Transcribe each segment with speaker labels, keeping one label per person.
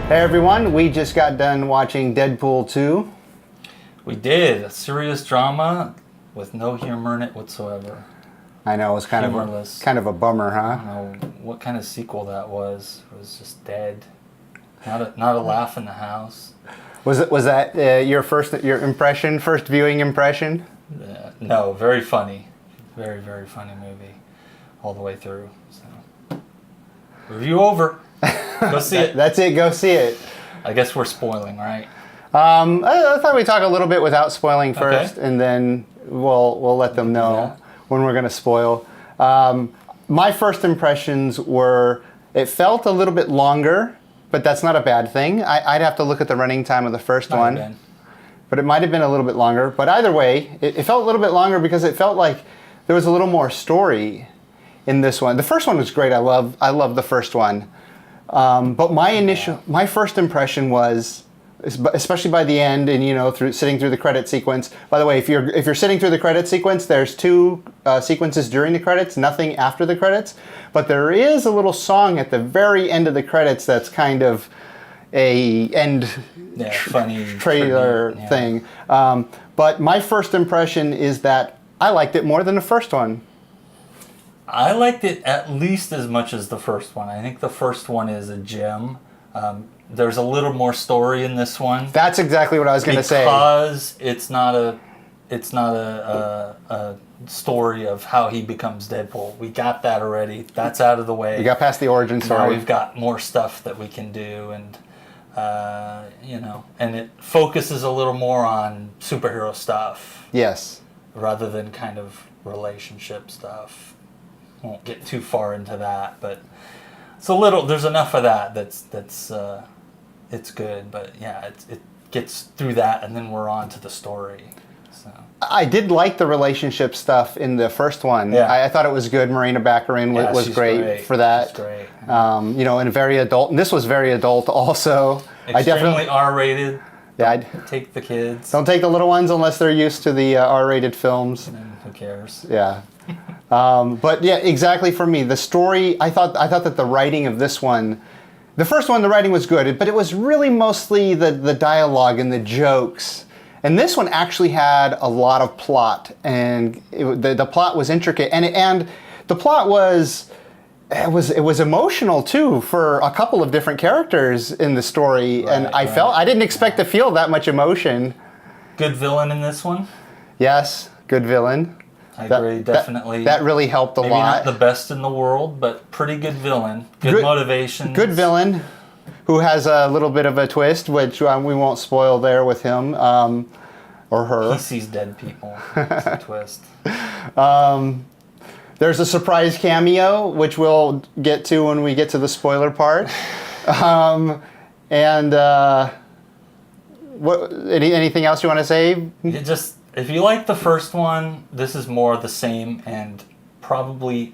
Speaker 1: Hey everyone, we just got done watching Deadpool 2.
Speaker 2: We did. A serious drama with no humor in it whatsoever.
Speaker 1: I know, it was kind of a bummer, huh?
Speaker 2: I don't know what kind of sequel that was. It was just dead. Not a laugh in the house.
Speaker 1: Was that your first viewing impression?
Speaker 2: No, very funny. Very, very funny movie. All the way through. So, review over. Go see it.
Speaker 1: That's it, go see it.
Speaker 2: I guess we're spoiling, right?
Speaker 1: I thought we'd talk a little bit without spoiling first, and then we'll let them know when we're going to spoil. My first impressions were, it felt a little bit longer, but that's not a bad thing. I'd have to look at the running time of the first one. But it might have been a little bit longer. But either way, it felt a little bit longer because it felt like there was a little more story in this one. The first one was great. I love the first one. But my first impression was, especially by the end, and sitting through the credit sequence. By the way, if you're sitting through the credit sequence, there's two sequences during the credits, nothing after the credits. But there is a little song at the very end of the credits that's kind of a
Speaker 2: funny
Speaker 1: trailer thing. But my first impression is that I liked it more than the first one.
Speaker 2: I liked it at least as much as the first one. I think the first one is a gem. There's a little more story in this one.
Speaker 1: That's exactly what I was going to say.
Speaker 2: Because it's not a story of how he becomes Deadpool. We got that already. That's out of the way.
Speaker 1: We got past the origin story.
Speaker 2: Now we've got more stuff that we can do, and and it focuses a little more on superhero stuff.
Speaker 1: Yes. Rather
Speaker 2: than kind of relationship stuff. Won't get too far into that, but it's a little. There's enough of that that's it's good, but yeah, it gets through that, and then we're on to the story. So
Speaker 1: I did like the relationship stuff in the first one.
Speaker 2: Yeah.
Speaker 1: I thought it was good. Marina Baccarin was great for that.
Speaker 2: She's great.
Speaker 1: And very adult. And this was very adult also.
Speaker 2: Extremely R-rated.
Speaker 1: Yeah,
Speaker 2: take the kids.
Speaker 1: Don't take the little ones unless they're used to the R-rated films.
Speaker 2: And who cares?
Speaker 1: Yeah. But yeah, exactly for me. The story, I thought that the writing of this one, the first one, the writing was good, but it was really mostly the dialogue and the jokes. And this one actually had a lot of plot, and the plot was intricate, and the plot was emotional too for a couple of different characters in the story, and I didn't expect to feel that much emotion.
Speaker 2: Good villain in this one.
Speaker 1: Yes, good villain.
Speaker 2: I agree, definitely.
Speaker 1: That really helped a lot.
Speaker 2: Maybe not the best in the world, but pretty good villain. Good motivation.
Speaker 1: Good villain, who has a little bit of a twist, which we won't spoil there with him or her.
Speaker 2: He sees dead people. It's a twist.
Speaker 1: There's a surprise cameo, which we'll get to when we get to the spoiler part. Anything else you want to say?
Speaker 2: If you like the first one, this is more of the same, and arguably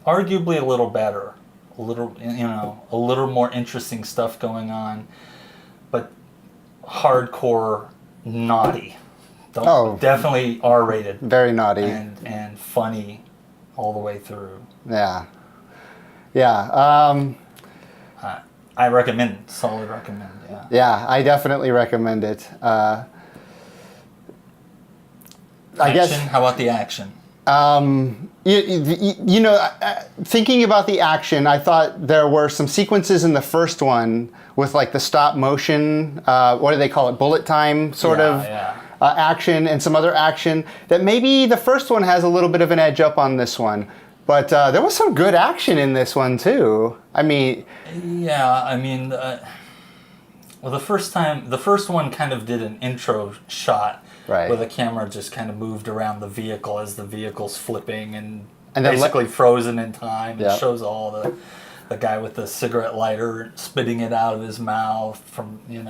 Speaker 2: a little better. A little more interesting stuff going on, but hardcore naughty. Definitely R-rated.
Speaker 1: Very naughty.
Speaker 2: And funny all the way through.
Speaker 1: Yeah. Yeah.
Speaker 2: I recommend. Solid recommend. Yeah.
Speaker 1: Yeah, I definitely recommend it. I guess.
Speaker 2: How about the action?
Speaker 1: Thinking about the action, I thought there were some sequences in the first one with like the stop motion, what do they call it, bullet time sort of action, and some other action that maybe the first one has a little bit of an edge up on this one. But there was some good action in this one too. The first one kind of did an intro shot. Right.
Speaker 2: Where the camera just kind of moved around the vehicle as the vehicle's flipping and basically frozen in time. It shows all the guy with the cigarette lighter spitting it out of his mouth from, and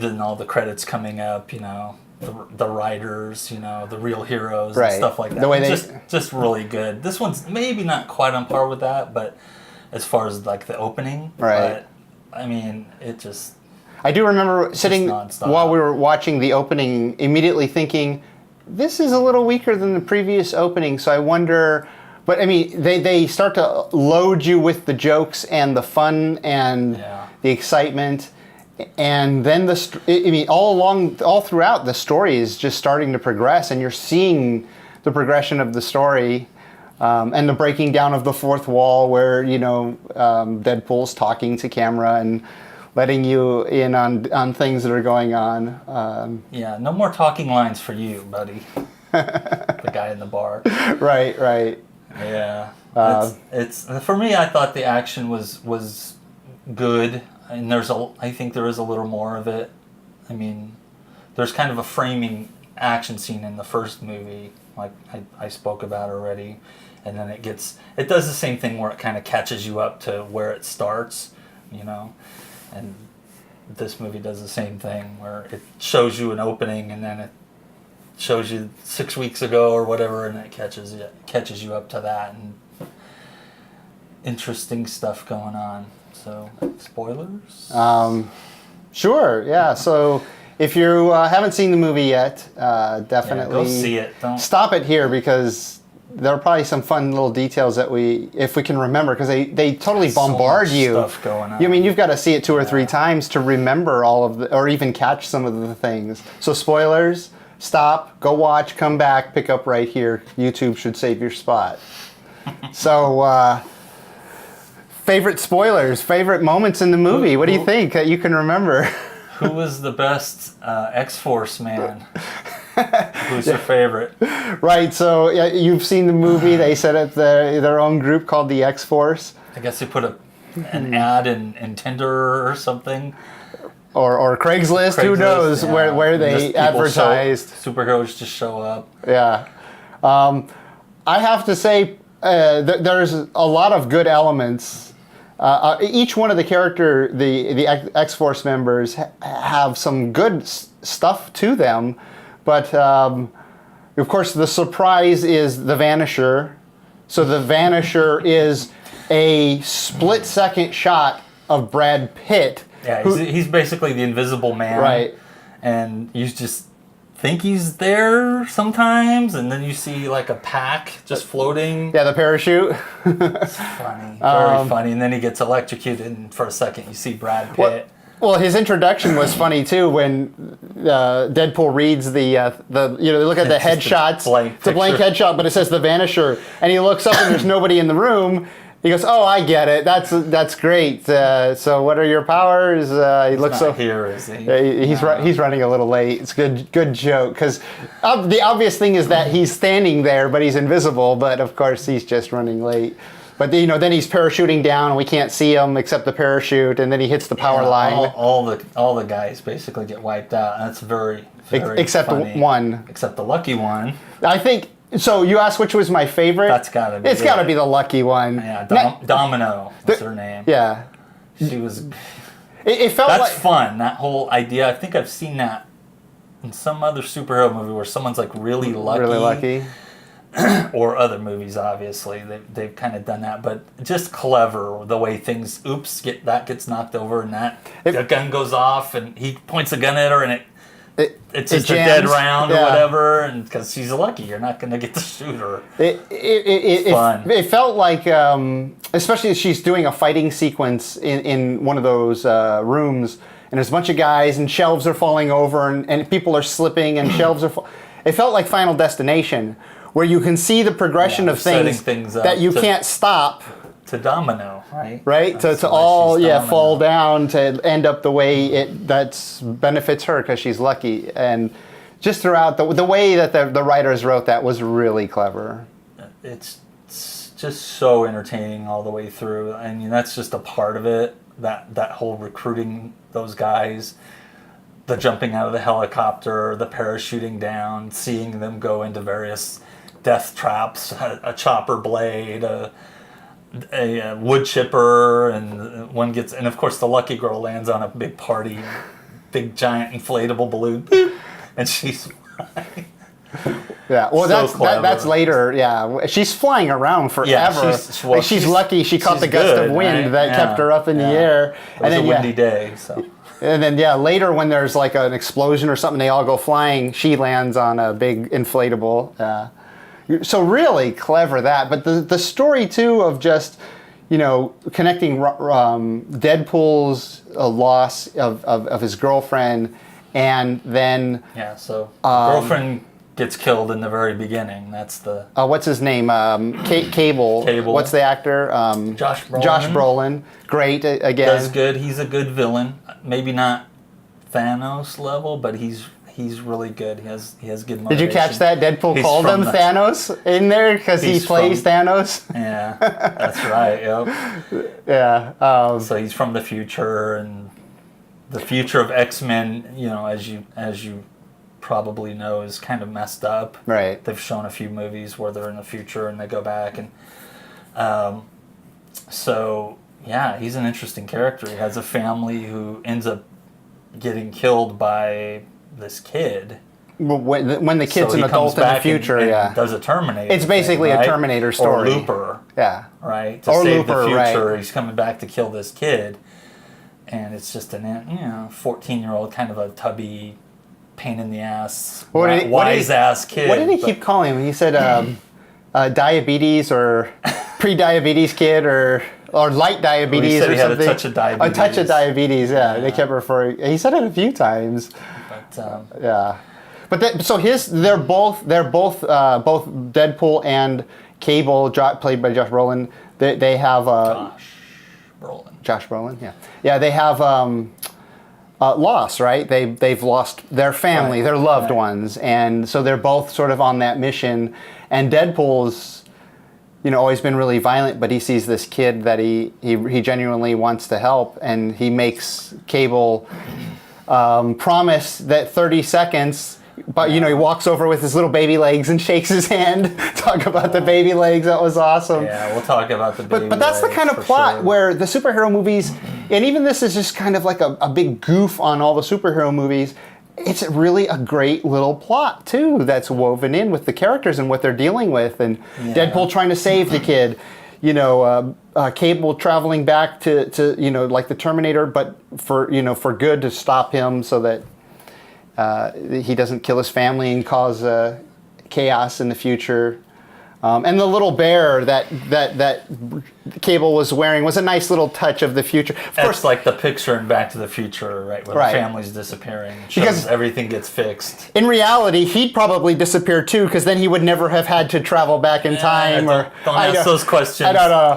Speaker 2: then all the credits coming up, the writers, the real heroes and stuff like that. The way just really good. This one's maybe not quite on par with that, but as far as like the opening, but it just.
Speaker 1: I do remember sitting while we were watching the opening, immediately thinking, this is a little weaker than the previous opening, so I wonder. But they start to load you with the jokes and the fun and the excitement, and then all throughout the story is just starting to progress, and you're seeing the progression of the story, and the breaking down of the fourth wall, where Deadpool's talking to camera and letting you in on things that are going on.
Speaker 2: Yeah, no more talking lines for you, buddy. The guy in the bar.
Speaker 1: Right.
Speaker 2: Yeah. It's for me. I thought the action was good, and I think there is a little more of it. I mean, there's kind of a framing action scene in the first movie, like I spoke about already, and then it does the same thing where it kind of catches you up to where it starts, and this movie does the same thing where it shows you an opening and then it shows you 6 weeks ago or whatever, and it catches you up to that, and interesting stuff going on. So, spoilers?
Speaker 1: Sure, yeah. So if you haven't seen the movie yet, definitely
Speaker 2: go see it. Don't
Speaker 1: stop it here, because there are probably some fun little details that if we can remember, because they totally bombard you.
Speaker 2: Stuff going on.
Speaker 1: I mean, you've got to see it 2 or 3 times to remember all of or even catch some of the things. So spoilers, stop, go watch, come back, pick up right here. YouTube should save your spot. So, favorite spoilers, favorite moments in the movie. What do you think that you can remember?
Speaker 2: Who was the best X-Force man? Who's your favorite?
Speaker 1: Right, so you've seen the movie. They set up their own group called the X-Force.
Speaker 2: I guess they put an ad in Tinder or something.
Speaker 1: Or Craigslist, who knows, yeah. where they advertised.
Speaker 2: Superheroes just show up.
Speaker 1: Yeah. I have to say, there's a lot of good elements. Each one of the X-Force members have some good stuff to them, but of course the surprise is the Vanisher. So the Vanisher is a split-second shot of Brad Pitt.
Speaker 2: Yeah, he's basically the Invisible Man.
Speaker 1: Right.
Speaker 2: And you just think he's there sometimes, and then you see like a pack just floating.
Speaker 1: Yeah, the parachute.
Speaker 2: It's funny, very funny. And then he gets electrocuted, and for a second you see Brad Pitt.
Speaker 1: Well, his introduction was funny too when Deadpool reads the look at the headshots. It's a blank headshot, but it says the Vanisher, and he looks up and there's nobody in the room. He goes, "Oh, I get it. That's great. So, what are your powers?" He looks
Speaker 2: not here, is he?
Speaker 1: He's running a little late. It's good joke, because the obvious thing is that he's standing there, but he's invisible. But of course, he's just running late. But then he's parachuting down, and we can't see him except the parachute, and then he hits the power line.
Speaker 2: All the guys basically get wiped out. And that's very
Speaker 1: except
Speaker 2: funny.
Speaker 1: one.
Speaker 2: Except the lucky one.
Speaker 1: I think. So you asked which was my favorite?
Speaker 2: That's gotta be.
Speaker 1: It's gotta be the lucky one.
Speaker 2: Yeah, Domino. What's her name?
Speaker 1: Yeah.
Speaker 2: She was.
Speaker 1: It felt
Speaker 2: that's
Speaker 1: like
Speaker 2: fun. That whole idea. I think I've seen that in some other superhero movie where someone's like really lucky.
Speaker 1: Really lucky.
Speaker 2: Or other movies, obviously they've kind of done that, but just clever the way things. That gets knocked over, and the gun goes off, and he points a gun at her, and it's just a dead round or whatever, and because she's lucky, you're not going to get to shoot her. It's fun. It
Speaker 1: felt like, especially as she's doing a fighting sequence in one of those rooms, and there's a bunch of guys, and shelves are falling over, and people are slipping, and shelves are it felt like Final Destination, where you can see the progression of things that you can't stop.
Speaker 2: To domino, right?
Speaker 1: Right? To all fall down to end up the way that benefits her because she's lucky. And just throughout, the way that the writers wrote that was really clever.
Speaker 2: It's just so entertaining all the way through. I mean, that's just a part of it, that whole recruiting those guys, the jumping out of the helicopter, the parachuting down, seeing them go into various death traps, a chopper blade, a wood chipper, and and of course the lucky girl lands on a big party, big giant inflatable balloon, and she's flying.
Speaker 1: Yeah, well, that's later. Yeah, she's flying around forever. Yeah, she's lucky she caught the gust of wind that kept her up in the air.
Speaker 2: It was a windy day, so.
Speaker 1: And then later when there's like an explosion or something, they all go flying. She lands on a big inflatable. So really clever that, but the story too of just, connecting Deadpool's loss of his girlfriend, and then
Speaker 2: so girlfriend gets killed in the very beginning. That's the
Speaker 1: what's his name? Cable.
Speaker 2: Cable.
Speaker 1: What's the actor?
Speaker 2: Josh Brolin.
Speaker 1: Josh Brolin. Great again.
Speaker 2: Does good. He's a good villain. Maybe not Thanos level, but he's really good. He has good motivation.
Speaker 1: Did you catch that? Deadpool called him Thanos in there because he plays Thanos.
Speaker 2: Yeah, that's right. Yep.
Speaker 1: Yeah.
Speaker 2: So he's from the future, and the future of X-Men, as you probably know, is kind of messed up.
Speaker 1: Right.
Speaker 2: They've shown a few movies where they're in the future and they go back, and so yeah, he's an interesting character. He has a family who ends up getting killed by this kid.
Speaker 1: When the kid's an adult in the future,
Speaker 2: and does a Terminator.
Speaker 1: It's basically
Speaker 2: thing, right?
Speaker 1: a Terminator story.
Speaker 2: Or Looper.
Speaker 1: Yeah.
Speaker 2: Right? To
Speaker 1: or
Speaker 2: save
Speaker 1: Looper,
Speaker 2: the future,
Speaker 1: right.
Speaker 2: He's coming back to kill this kid. And it's just an 14-year-old, kind of a tubby, pain in the ass, wise ass kid.
Speaker 1: What did he keep calling him? He said diabetes or pre-diabetes kid or light diabetes
Speaker 2: or
Speaker 1: something.
Speaker 2: He had a touch of diabetes.
Speaker 1: A touch of diabetes, yeah. They kept referring. He said it a few times.
Speaker 2: But
Speaker 1: yeah. But they're both Deadpool and Cable, played by Josh Brolin. They have Josh Brolin, yeah. Yeah, they have loss, right? They've lost their family, their loved ones, and so they're both sort of on that mission. And Deadpool's, always been really violent, but he sees this kid that he genuinely wants to help, and he makes Cable promise that 30 seconds. But he walks over with his little baby legs and shakes his hand. Talk about the baby legs. That was awesome.
Speaker 2: Yeah, we'll talk about the baby legs.
Speaker 1: But that's the kind of plot where the superhero movies, and even this is just kind of like a big goof on all the superhero movies. It's really a great little plot too that's woven in with the characters and what they're dealing with, and Deadpool trying to save the kid. Cable traveling back to like the Terminator, but for good, to stop him so that he doesn't kill his family and cause chaos in the future. And the little bear that Cable was wearing was a nice little touch of the future. Of
Speaker 2: course, like the picture in Back to the Future, right, where the family's disappearing. Because everything gets fixed.
Speaker 1: In reality, he'd probably disappear too, because then he would never have had to travel back in time.
Speaker 2: Don't ask those questions.
Speaker 1: I don't know.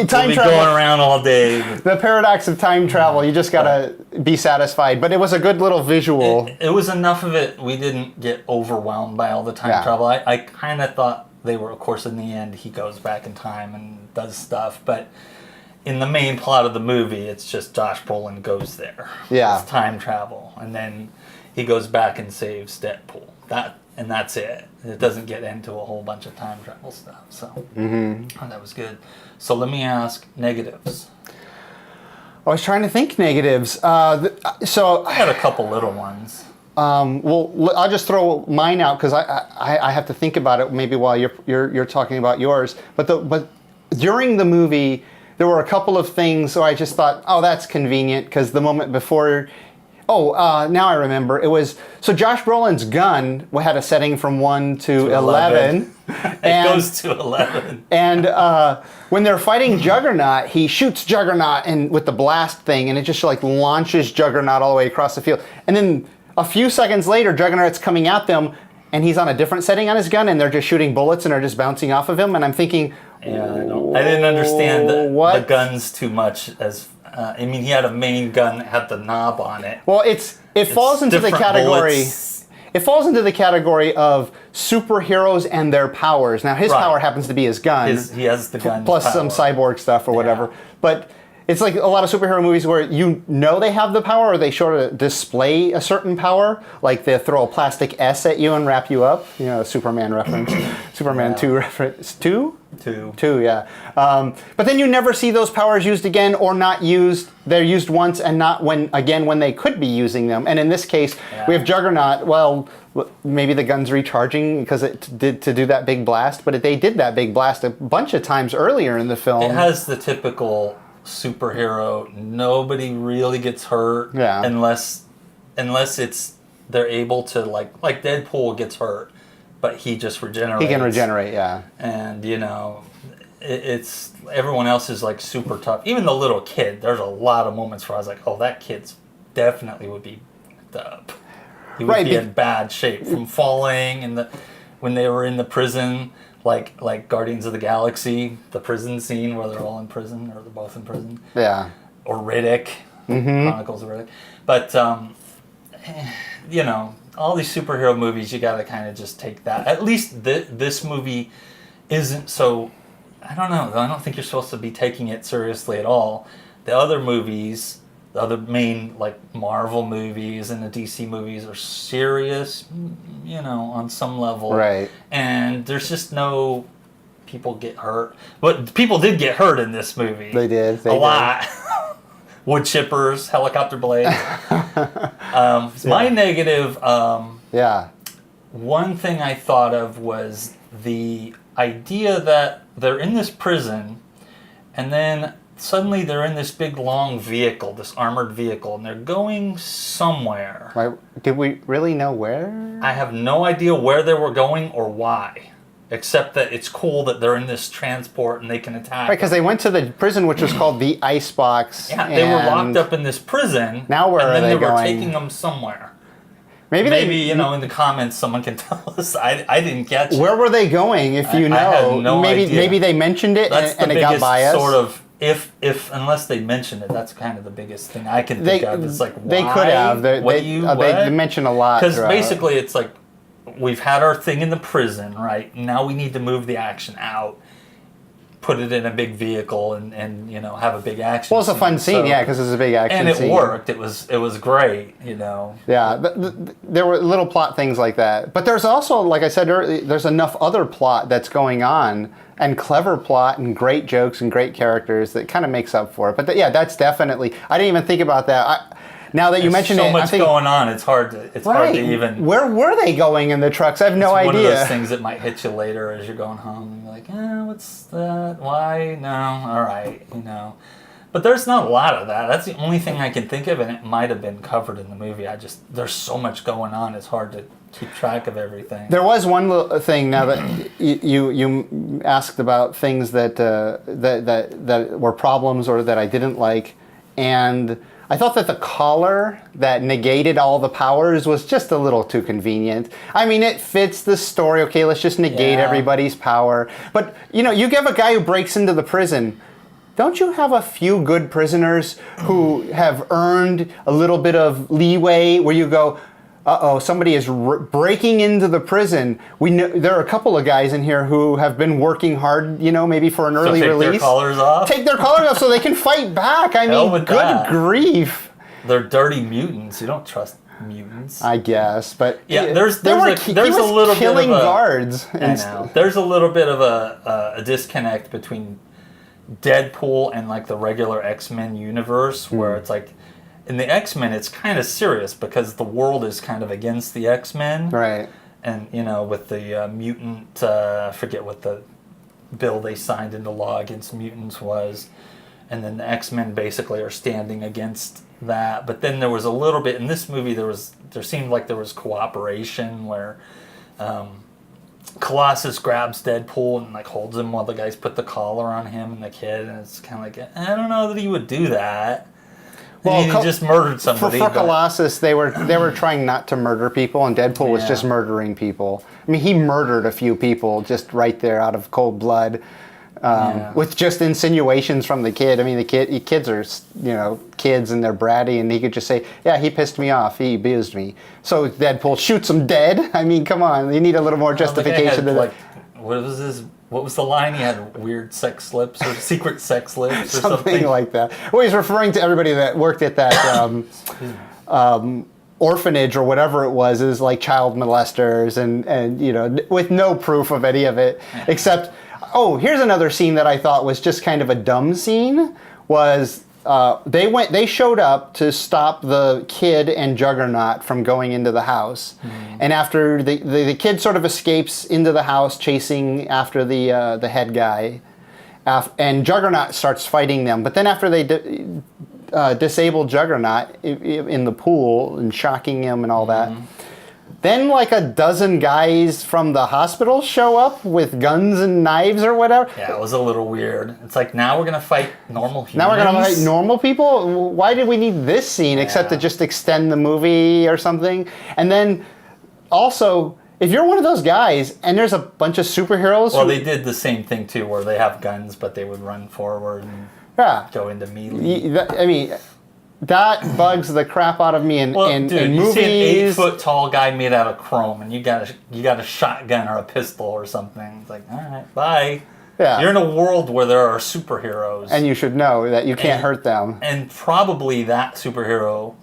Speaker 2: Time we'll be going around all day.
Speaker 1: The paradox of time travel. You just gotta be satisfied. But it was a good little visual.
Speaker 2: It was enough of it. We didn't get overwhelmed by all the time travel. I kind of thought they were, of course, in the end, he goes back in time and does stuff. But in the main plot of the movie, it's just Josh Brolin goes there.
Speaker 1: Yeah.
Speaker 2: It's time travel. And then he goes back and saves Deadpool. And that's it. It doesn't get into a whole bunch of time travel stuff. So that was good. So let me ask negatives.
Speaker 1: I was trying to think negatives. So
Speaker 2: I had a couple little ones.
Speaker 1: Well, I'll just throw mine out because I have to think about it maybe while you're talking about yours. But during the movie, there were a couple of things where I just thought, oh, that's convenient, because the moment before, now I remember, it was, so Josh Brolin's gun had a setting from 1 to 11.
Speaker 2: It goes to 11.
Speaker 1: And when they're fighting Juggernaut, he shoots Juggernaut with the blast thing, and it just like launches Juggernaut all the way across the field. And then a few seconds later, Juggernaut's coming at them, and he's on a different setting on his gun, and they're just shooting bullets and are just bouncing off of him. And I'm thinking,
Speaker 2: I didn't understand the guns too much. He had a main gun that had the knob on it.
Speaker 1: Well, it falls into the category. Bullets. It falls into the category of superheroes and their powers. Now, his power happens to be his gun.
Speaker 2: He has the gun
Speaker 1: plus some cyborg stuff or whatever, but. It's like a lot of superhero movies where they have the power, or they sort of display a certain power. Like they throw a plastic S at you and wrap you up. A Superman reference. Superman 2 reference. 2? 2, yeah. But then you never see those powers used again, or not used. They're used once and not when they could be using them. And in this case, we have Juggernaut. Well, maybe the gun's recharging because it did to do that big blast. But they did that big blast a bunch of times earlier in the film.
Speaker 2: It has the typical superhero, nobody really gets hurt unless they're able to like Deadpool gets hurt, but he just regenerates.
Speaker 1: He can regenerate, yeah.
Speaker 2: And it's everyone else is like super tough. Even the little kid, there's a lot of moments where I was like, oh, that kid's definitely would be fucked up. He would be in bad shape from falling and when they were in the prison, like Guardians of the Galaxy, the prison scene where they're all in prison or they're both in prison.
Speaker 1: Yeah.
Speaker 2: Or Riddick, Chronicles of Riddick. But you know, all these superhero movies, you got to kind of just take that. At least this movie isn't so. I don't know. I don't think you're supposed to be taking it seriously at all. The other movies, the other main like Marvel movies and the DC movies are serious, you know, on some level.
Speaker 1: Right.
Speaker 2: And there's just no people get hurt. But people did get hurt in this movie.
Speaker 1: They did.
Speaker 2: A lot. Wood chippers, helicopter blades. My negative. One thing I thought of was the idea that they're in this prison, and then suddenly they're in this big long vehicle, this armored vehicle, and they're going somewhere.
Speaker 1: Did we really know where?
Speaker 2: I have no idea where they were going or why, except that it's cool that they're in this transport and they can attack.
Speaker 1: Right, because they went to the prison, which was called the Icebox.
Speaker 2: Yeah, they were locked up in this prison.
Speaker 1: Now where are they going?
Speaker 2: And then they were taking them somewhere. Maybe you know, in the comments, someone can tell us. I didn't catch it.
Speaker 1: Where were they going? If you know,
Speaker 2: I had no idea.
Speaker 1: Maybe they mentioned it and it got by us.
Speaker 2: Sort of. If unless they mentioned it, that's kind of the biggest thing I can think of. It's like, why?
Speaker 1: They could have. They mention a lot.
Speaker 2: Because basically, it's like we've had our thing in the prison, right? Now we need to move the action out, put it in a big vehicle, and you know, have a big action.
Speaker 1: Well, it's a fun scene, yeah, because it's a big action scene.
Speaker 2: And it worked. It was great, you know.
Speaker 1: Yeah, there were little plot things like that. But there's also, like I said earlier, there's enough other plot that's going on, and clever plot, and great jokes, and great characters that kind of makes up for it. But yeah, that's definitely, I didn't even think about that. Now that you mentioned it,
Speaker 2: so much going on. It's hard to even.
Speaker 1: Where were they going in the trucks? I have no idea.
Speaker 2: One of those things that might hit you later as you're going home. And you're like, what's that? Why? No, all right, you know. But there's not a lot of that. That's the only thing I can think of, and it might have been covered in the movie. There's so much going on. It's hard to keep track of everything. There
Speaker 1: was one little thing. Now that you asked about things that were problems or that I didn't like, and I thought that the collar that negated all the powers was just a little too convenient. I mean, it fits the story. Okay, let's just negate everybody's power. But, you know, you give a guy who breaks into the prison, don't you have a few good prisoners who have earned a little bit of leeway where you go, uh-oh, somebody is breaking into the prison. We know there are a couple of guys in here who have been working hard, you know, maybe for an early release.
Speaker 2: Take their collars off?
Speaker 1: Take their collars off so they can fight back. I mean, good grief.
Speaker 2: They're dirty mutants. You don't trust mutants.
Speaker 1: I guess, but
Speaker 2: yeah, there's a little
Speaker 1: killing
Speaker 2: bit of
Speaker 1: guards.
Speaker 2: I know. There's a little bit of a disconnect between Deadpool and like the regular X-Men universe, where it's like, in the X-Men, it's kind of serious because the world is kind of against the X-Men.
Speaker 1: Right.
Speaker 2: And, you know, with the mutant, I forget what the bill they signed into law against mutants was. And then the X-Men basically are standing against that. But then there was a little bit, in this movie, there seemed like there was cooperation where Colossus grabs Deadpool and like holds him while the guys put the collar on him and the kid. And it's kind of like, I don't know that he would do that. Well, he just murdered somebody.
Speaker 1: For Colossus, they were trying not to murder people, and Deadpool was just murdering people. I mean, he murdered a few people just right there out of cold blood, with just insinuations from the kid. I mean, kids are, you know, kids and they're bratty, and he could just say, "Yeah, he pissed me off. He abused me." So Deadpool shoots him dead. I mean, come on, you need a little more justification to that.
Speaker 2: What was the line? He had weird sex slips or secret sex slips or
Speaker 1: something like that. Well, he's referring to everybody that worked at that orphanage or whatever it was as like child molesters and you know, with no proof of any of it except, here's another scene that I thought was just kind of a dumb scene was they showed up to stop the kid and Juggernaut from going into the house. And after the kid sort of escapes into the house chasing after the head guy, and Juggernaut starts fighting them. But then after they disable Juggernaut in the pool and shocking him and all that, Then like a dozen guys from the hospital show up with guns and knives or whatever.
Speaker 2: Yeah, it was a little weird. It's like, now we're going to fight normal humans?
Speaker 1: Now we're going to fight normal people? Why did we need this scene except to just extend the movie or something? And then also, if you're one of those guys and there's a bunch of superheroes...
Speaker 2: Well, they did the same thing too, where they have guns, but they would run forward and go into melee.
Speaker 1: I mean... That bugs the crap out of me in movies.
Speaker 2: You see an 8-foot tall guy made out of chrome, and you got a shotgun or a pistol or something. It's like, all right, bye.
Speaker 1: Yeah.
Speaker 2: You're in a world where there are superheroes,
Speaker 1: and you should know that you can't hurt them.
Speaker 2: And probably that superhero,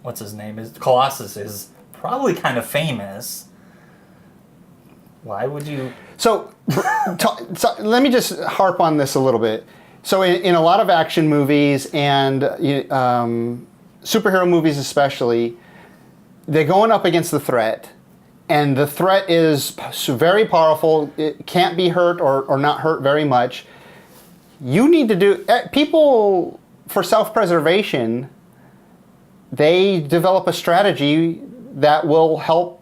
Speaker 2: what's his name is Colossus, is probably kind of famous. Why would you? So
Speaker 1: let me just harp on this a little bit. So in a lot of action movies and superhero movies especially, they're going up against the threat, and the threat is very powerful. It can't be hurt or not hurt very much. You need to do... People, for self-preservation, they develop a strategy that will help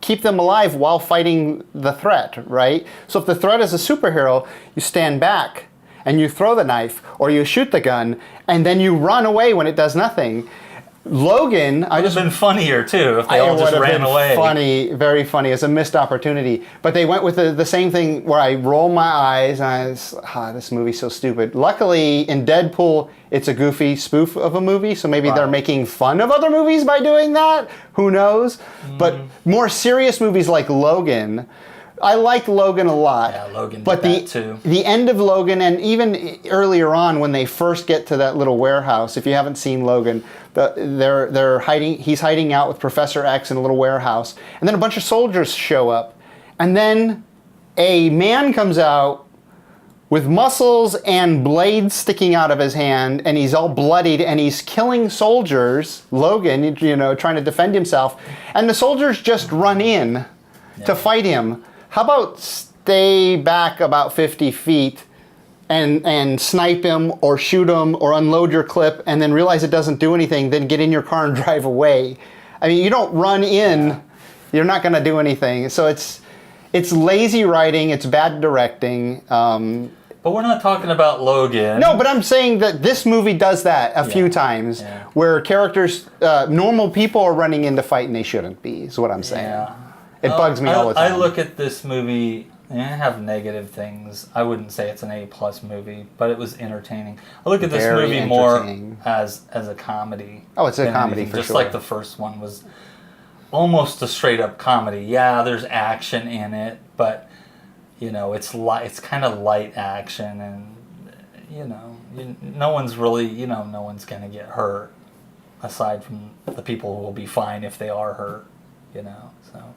Speaker 1: keep them alive while fighting the threat, right? So if the threat is a superhero, you stand back, and you throw the knife, or you shoot the gun, and then you run away when it does nothing. Logan...
Speaker 2: It would have been funnier, too, if they all just ran away.
Speaker 1: Funny, very funny. It's a missed opportunity. But they went with the same thing where I roll my eyes, and this movie's so stupid. Luckily, in Deadpool, it's a goofy spoof of a movie, so maybe they're making fun of other movies by doing that. Who knows? But more serious movies like Logan... I like Logan a lot.
Speaker 2: Yeah, Logan did that too.
Speaker 1: The end of Logan, and even earlier on when they first get to that little warehouse, if you haven't seen Logan, they're hiding. He's hiding out with Professor X in a little warehouse, and then a bunch of soldiers show up, and then a man comes out with muscles and blades sticking out of his hand, and he's all bloodied, and he's killing soldiers. Logan, trying to defend himself, and the soldiers just run in to fight him. How about stay back about 50 feet and snipe him or shoot him or unload your clip and then realize it doesn't do anything, then get in your car and drive away? I mean, you don't run in, you're not going to do anything. So it's lazy writing, it's bad directing.
Speaker 2: But we're not talking about Logan.
Speaker 1: No, but I'm saying that this movie does that a few times where characters, normal people are running in to fight and they shouldn't be, is what I'm saying. Yeah. It bugs me all the time.
Speaker 2: I look at this movie, and I have negative things. I wouldn't say it's an A+ movie, but it was entertaining. I look at this movie more as a comedy.
Speaker 1: Oh, it's a comedy for sure.
Speaker 2: Just like the first one was almost a straight-up comedy. Yeah, there's action in it, but, it's kind of light action, and, no one's really, no one's going to get hurt, aside from the people who will be fine if they are hurt, so...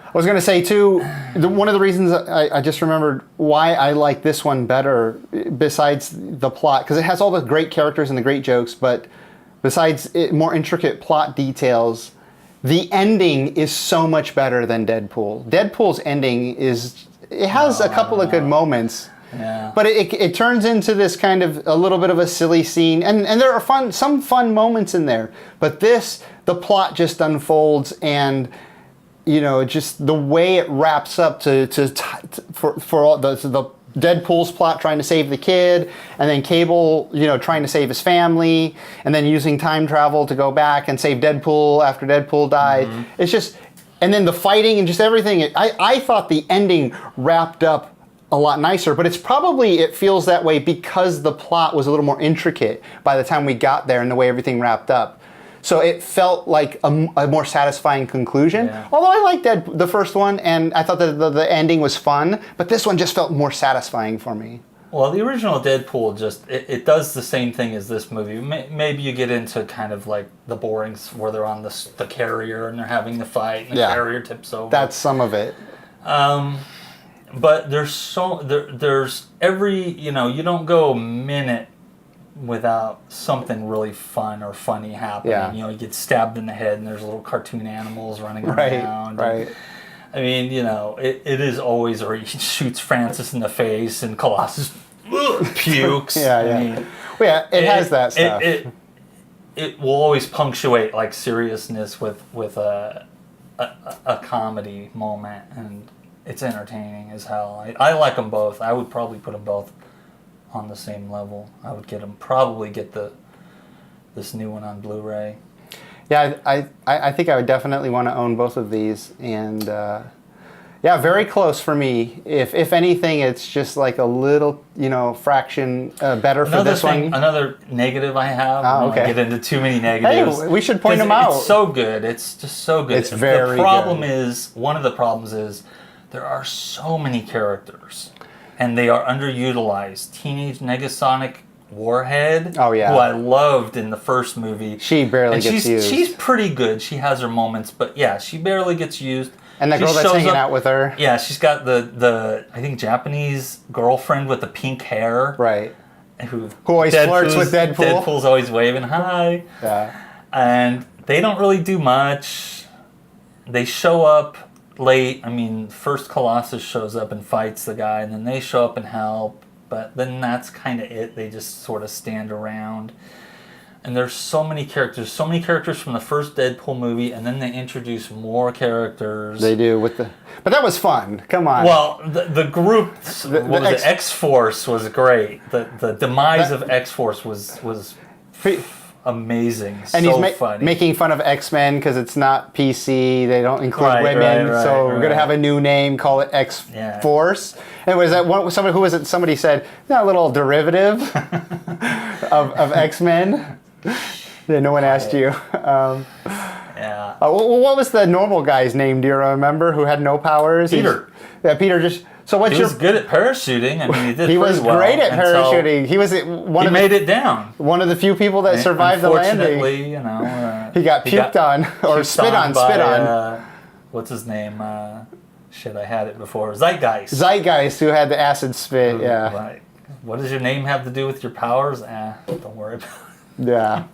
Speaker 1: I was going to say, too, one of the reasons I just remembered why I like this one better, besides the plot, because it has all the great characters and the great jokes, but besides more intricate plot details, the ending is so much better than Deadpool. Deadpool's ending has a couple of good moments, but it turns into this kind of a little bit of a silly scene, and there are some fun moments in there, but the plot just unfolds, and just the way it wraps up for all the Deadpool's plot trying to save the kid, and then Cable, trying to save his family, and then using time travel to go back and save Deadpool after Deadpool died. Mm-hmm. It's just, and then the fighting and just everything. I thought the ending wrapped up a lot nicer, but it feels that way because the plot was a little more intricate by the time we got there and the way everything wrapped up. So it felt like a more satisfying conclusion. Yeah. Although I liked the first one, and I thought that the ending was fun, but this one just felt more satisfying for me.
Speaker 2: Well, the original Deadpool it does the same thing as this movie. Maybe you get into kind of like the boring where they're on the carrier and they're having the fight and the carrier tips over.
Speaker 1: That's some of it.
Speaker 2: But there's every, you don't go a minute without something really fun or funny happening. Yeah. You get stabbed in the head and there's little cartoon animals running around.
Speaker 1: Right.
Speaker 2: I mean, it is always, or he shoots Francis in the face and Colossus pukes.
Speaker 1: It has that stuff.
Speaker 2: it will always punctuate like seriousness with a comedy moment, and it's entertaining as hell. I like them both. I would probably put them both on the same level. I would probably get this new one on Blu-ray.
Speaker 1: Yeah, I think I would definitely want to own both of these, and yeah, very close for me. If anything, it's just like a little, fraction better for this one.
Speaker 2: Another negative I have.
Speaker 1: Oh,
Speaker 2: I don't
Speaker 1: okay.
Speaker 2: want to get into too many negatives.
Speaker 1: Hey, we should point them out.
Speaker 2: It's so good. It's just so good.
Speaker 1: It's very good.
Speaker 2: One of the problems is there are so many characters, and they are underutilized. Teenage Negasonic Warhead,
Speaker 1: oh yeah,
Speaker 2: who I loved in the first movie.
Speaker 1: She barely gets used.
Speaker 2: She's pretty good. She has her moments, but yeah, she barely gets used.
Speaker 1: And the girl that's hanging out with her.
Speaker 2: Yeah, she's got the I think Japanese girlfriend with the pink hair.
Speaker 1: Right.
Speaker 2: Who
Speaker 1: always flirts with Deadpool.
Speaker 2: Deadpool's always waving hi.
Speaker 1: Yeah.
Speaker 2: And they don't really do much. They show up late. I mean, first Colossus shows up and fights the guy, and then they show up and help. But then that's kind of it. They just sort of stand around. And there's so many characters from the first Deadpool movie, and then they introduce more characters.
Speaker 1: They do but that was fun. Come on.
Speaker 2: Well, the group, X-Force was great. The demise of X-Force was amazing.
Speaker 1: And
Speaker 2: so
Speaker 1: he's
Speaker 2: funny.
Speaker 1: Making fun of X-Men because it's not PC. They don't include women, so we're gonna have a new name. Call it X-Force. Yeah. And was that one? Somebody said, a little derivative of X-Men. Yeah, no one asked you.
Speaker 2: Yeah.
Speaker 1: What was the normal guy's name? Do you remember? Who had no powers?
Speaker 2: Peter.
Speaker 1: Peter just. So
Speaker 2: he was good at parachuting. I mean, he did.
Speaker 1: He was great at parachuting. He
Speaker 2: made it down.
Speaker 1: One of the few people that survived the landing.
Speaker 2: Unfortunately,
Speaker 1: he got puked on or spit on.
Speaker 2: What's his name? Shit, I had it before. Zeitgeist,
Speaker 1: who had the acid spit. Yeah.
Speaker 2: Right. What does your name have to do with your powers? Don't worry about it.
Speaker 1: Yeah.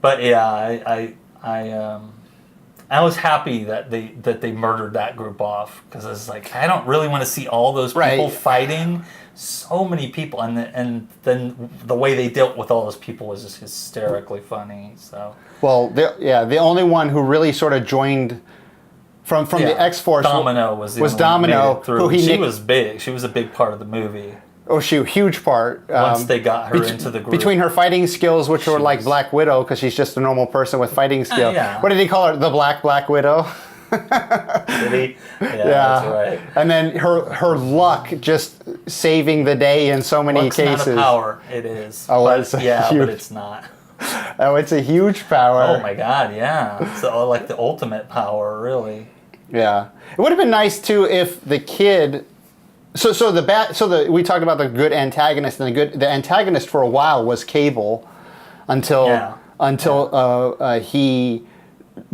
Speaker 2: But yeah, I was happy that they murdered that group off, because it's like, I don't really want to see all those people fighting. So many people, and then the way they dealt with all those people was just hysterically funny. So
Speaker 1: the only one who really sort of joined from the X-Force.
Speaker 2: Domino was
Speaker 1: Domino,
Speaker 2: she was big. She was a big part of the movie.
Speaker 1: Oh, huge part.
Speaker 2: Once they got her into the group.
Speaker 1: Between her fighting skills, which were like Black Widow, because she's just a normal person with fighting skills.
Speaker 2: Yeah.
Speaker 1: What did he call her? The Black Widow?
Speaker 2: Did he? Yeah, that's right.
Speaker 1: And then her luck just saving the day in so many cases.
Speaker 2: Not a power. It is.
Speaker 1: Oh,
Speaker 2: but it's not.
Speaker 1: Oh, it's a huge power.
Speaker 2: Oh my God, yeah. It's like the ultimate power, really.
Speaker 1: Yeah. It would have been nice too if the kid. We talked about the good antagonist, and the antagonist for a while was Cable, until he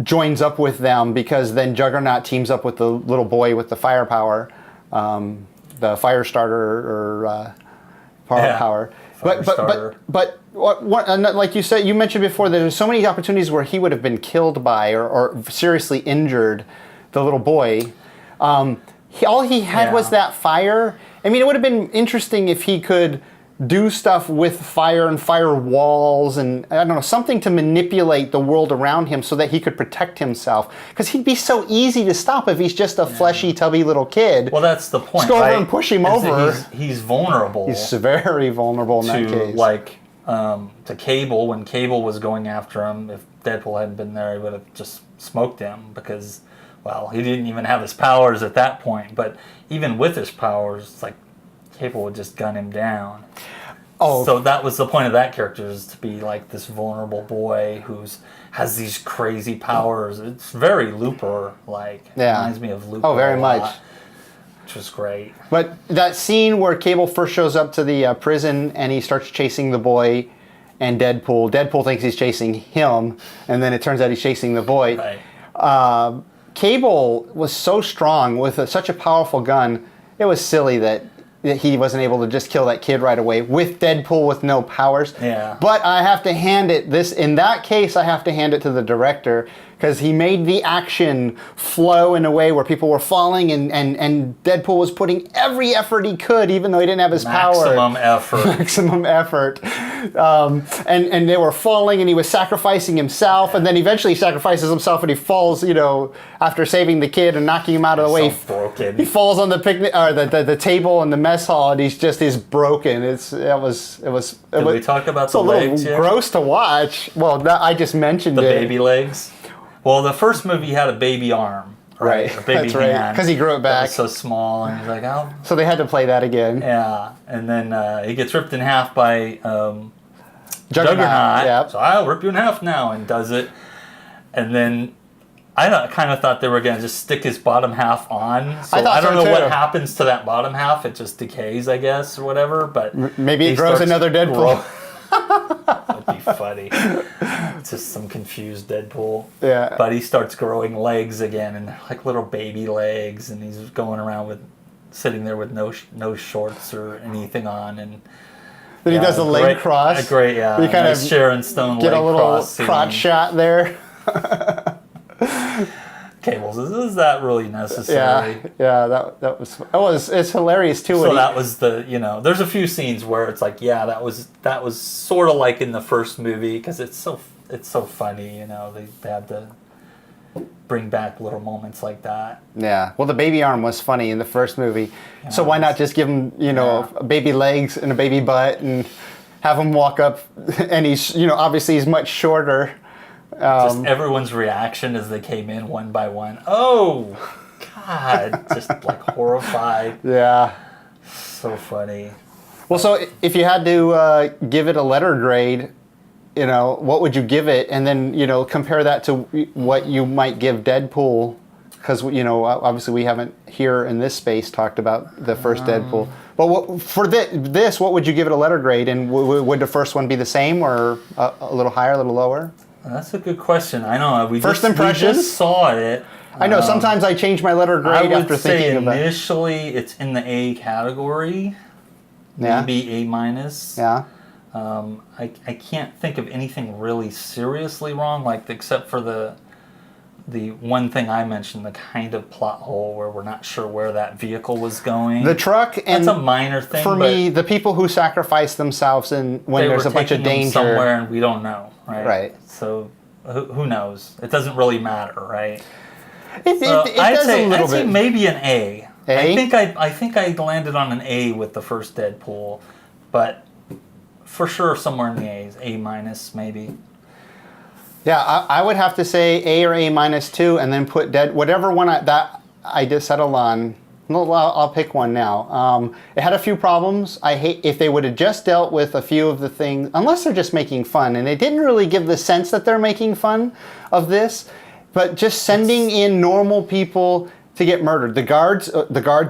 Speaker 1: joins up with them, because then Juggernaut teams up with the little boy with the firepower, the fire starter or power. But like you said, you mentioned before that there's so many opportunities where he would have been killed by or seriously injured the little boy. All he had was that fire. I mean, it would have been interesting if he could do stuff with fire and fire walls and, I don't know, something to manipulate the world around him so that he could protect himself. Because he'd be so easy to stop if he's just a fleshy, tubby little kid.
Speaker 2: Well, that's the point.
Speaker 1: Just go over and push him over.
Speaker 2: He's vulnerable.
Speaker 1: He's very vulnerable in that case.
Speaker 2: To Cable, when Cable was going after him, if Deadpool hadn't been there, he would have just smoked him, because... Well, he didn't even have his powers at that point, but even with his powers, it's like Cable would just gun him down. Oh, so that was the point of that character, is to be like this vulnerable boy has these crazy powers. It's very Looper-like. Yeah. It reminds me of Looper.
Speaker 1: Oh, very much.
Speaker 2: Which was great.
Speaker 1: But that scene where Cable first shows up to the prison and he starts chasing the boy and Deadpool thinks he's chasing him, and then it turns out he's chasing the boy.
Speaker 2: Right.
Speaker 1: Cable was so strong with such a powerful gun, it was silly that he wasn't able to just kill that kid right away with Deadpool with no powers.
Speaker 2: Yeah.
Speaker 1: But I have to hand it in that case, I have to hand it to the director, because he made the action flow in a way where people were falling and Deadpool was putting every effort he could, even though he didn't have his power.
Speaker 2: Maximum effort.
Speaker 1: Maximum effort and they were falling, and he was sacrificing himself, and then eventually he sacrifices himself, and he falls, after saving the kid and knocking him out of the way.
Speaker 2: So broken.
Speaker 1: He falls on the picnic or the table in the mess hall, and he's broken. Did
Speaker 2: we talk about the legs yet?
Speaker 1: Gross to watch. Well, I just mentioned
Speaker 2: the baby legs. Well, the first movie had a baby arm. Right, a baby
Speaker 1: that's right.
Speaker 2: hand.
Speaker 1: Because he grew it back.
Speaker 2: It was so small, and he's like, oh.
Speaker 1: So they had to play that again.
Speaker 2: Yeah, and then he gets ripped in half by
Speaker 1: Juggernaut. Yep.
Speaker 2: So I'll rip you in half now, and does it. And then I kind of thought they were going to just stick his bottom half on. So I don't know what happens to that bottom half. It just decays, I guess, or whatever. But
Speaker 1: maybe it grows another Deadpool.
Speaker 2: That'd be funny. It's just some confused Deadpool.
Speaker 1: Yeah.
Speaker 2: But he starts growing legs again, and they're like little baby legs, and he's going around sitting there with no shorts or anything on, and
Speaker 1: then he does the leg cross.
Speaker 2: A great, yeah.
Speaker 1: You kind of
Speaker 2: Sharon Stone
Speaker 1: get
Speaker 2: leg
Speaker 1: a little
Speaker 2: cross
Speaker 1: crotch shot there.
Speaker 2: Okay, well, is that really necessary?
Speaker 1: Yeah, it's hilarious too.
Speaker 2: So that was there's a few scenes where it's like, yeah, that was sort of like in the first movie, because it's so funny, they had to bring back little moments like that.
Speaker 1: Yeah, well, the baby arm was funny in the first movie, so why not just give him baby legs and a baby butt and have him walk up, and he's obviously he's much shorter.
Speaker 2: Just everyone's reaction as they came in one by one. Oh, God. Just like horrified.
Speaker 1: Yeah.
Speaker 2: So funny.
Speaker 1: Well, so if you had to give it a letter grade, what would you give it? And then, compare that to what you might give Deadpool. Because, obviously we haven't here in this space talked about the first Deadpool. But for this, what would you give it a letter grade? And would the first one be the same or a little higher, a little lower?
Speaker 2: That's a good question. I know. We
Speaker 1: First
Speaker 2: just
Speaker 1: impressions?
Speaker 2: Saw it.
Speaker 1: I know. Sometimes I change my letter grade after thinking about it.
Speaker 2: Initially, it's in the A category.
Speaker 1: Yeah.
Speaker 2: Maybe A minus.
Speaker 1: Yeah.
Speaker 2: I can't think of anything really seriously wrong, except for the one thing I mentioned, the kind of plot hole where we're not sure where that vehicle was going.
Speaker 1: The truck, and
Speaker 2: that's a minor thing.
Speaker 1: For me, the people who sacrifice themselves when there's a bunch of danger
Speaker 2: somewhere, and we don't know, right?
Speaker 1: Right.
Speaker 2: So who knows? It doesn't really matter, right?
Speaker 1: It does a little
Speaker 2: I'd say
Speaker 1: bit.
Speaker 2: maybe an A.
Speaker 1: A?
Speaker 2: I think I landed on an A with the first Deadpool, but for sure somewhere in the A's, A minus maybe.
Speaker 1: Yeah, I would have to say A or A minus 2, and then put whatever one I just settled on. No, I'll pick one now. It had a few problems. I hate if they would have just dealt with a few of the things, unless they're just making fun, and they didn't really give the sense that they're making fun of this, but just sending in normal people to get murdered. The guards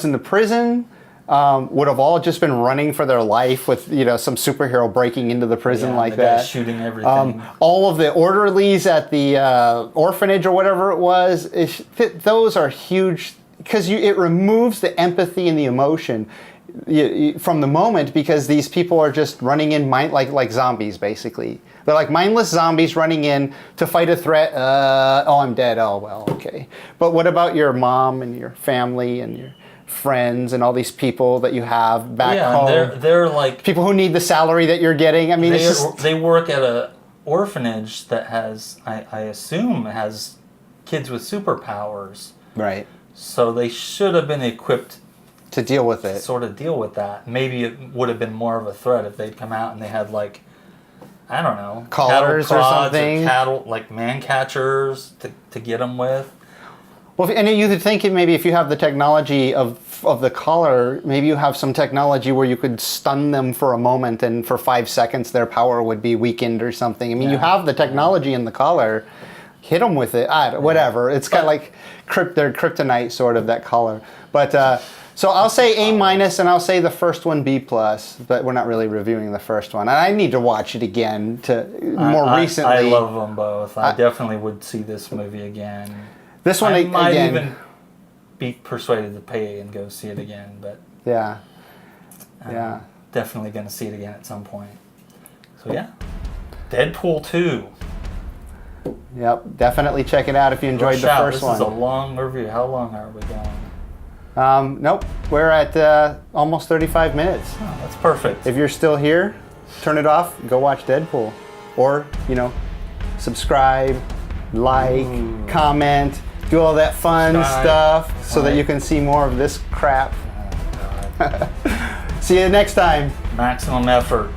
Speaker 1: in the prison would have all just been running for their life with some superhero breaking into the prison like
Speaker 2: the guy
Speaker 1: that,
Speaker 2: shooting everything.
Speaker 1: all of the orderlies at the orphanage or whatever it was. Those are huge. Because it removes the empathy and the emotion from the moment, because these people are just running in like zombies, basically. They're like mindless zombies running in to fight a threat. Oh, I'm dead. Oh, well, okay. But what about your mom and your family and your friends and all these people that you have back home?
Speaker 2: Yeah, they're like...
Speaker 1: people who need the salary that you're getting. I mean,
Speaker 2: they work at an orphanage that has, I assume, has kids with superpowers.
Speaker 1: Right.
Speaker 2: So they should have been equipped
Speaker 1: to deal with it.
Speaker 2: Sort of deal with that. Maybe it would have been more of a threat if they'd come out and they had I don't know,
Speaker 1: collars or something,
Speaker 2: cattle man catchers to get them with.
Speaker 1: Well, and you could think maybe if you have the technology of the collar, maybe you have some technology where you could stun them for a moment, and for 5 seconds their power would be weakened or something. I mean, you have the technology in the collar. Hit them with it. Whatever. It's kind of like their kryptonite, sort of, that collar. But so I'll say A minus, and I'll say the first one B plus. But we're not really reviewing the first one. And I need to watch it again recently.
Speaker 2: I love them both. I definitely would see this movie again.
Speaker 1: This one
Speaker 2: I might
Speaker 1: again,
Speaker 2: even be persuaded to pay and go see it again. But
Speaker 1: yeah,
Speaker 2: definitely going to see it again at some point. So yeah, Deadpool 2.
Speaker 1: Yep, definitely check it out if you enjoyed the first one.
Speaker 2: This is a long review. How long are we going?
Speaker 1: Nope, we're at almost 35 minutes.
Speaker 2: Oh, that's perfect.
Speaker 1: If you're still here, turn it off, go watch Deadpool. Or, subscribe, like, comment, do all that fun stuff so that you can see more of this crap.
Speaker 2: Oh, God.
Speaker 1: See you next time.
Speaker 2: Maximum effort.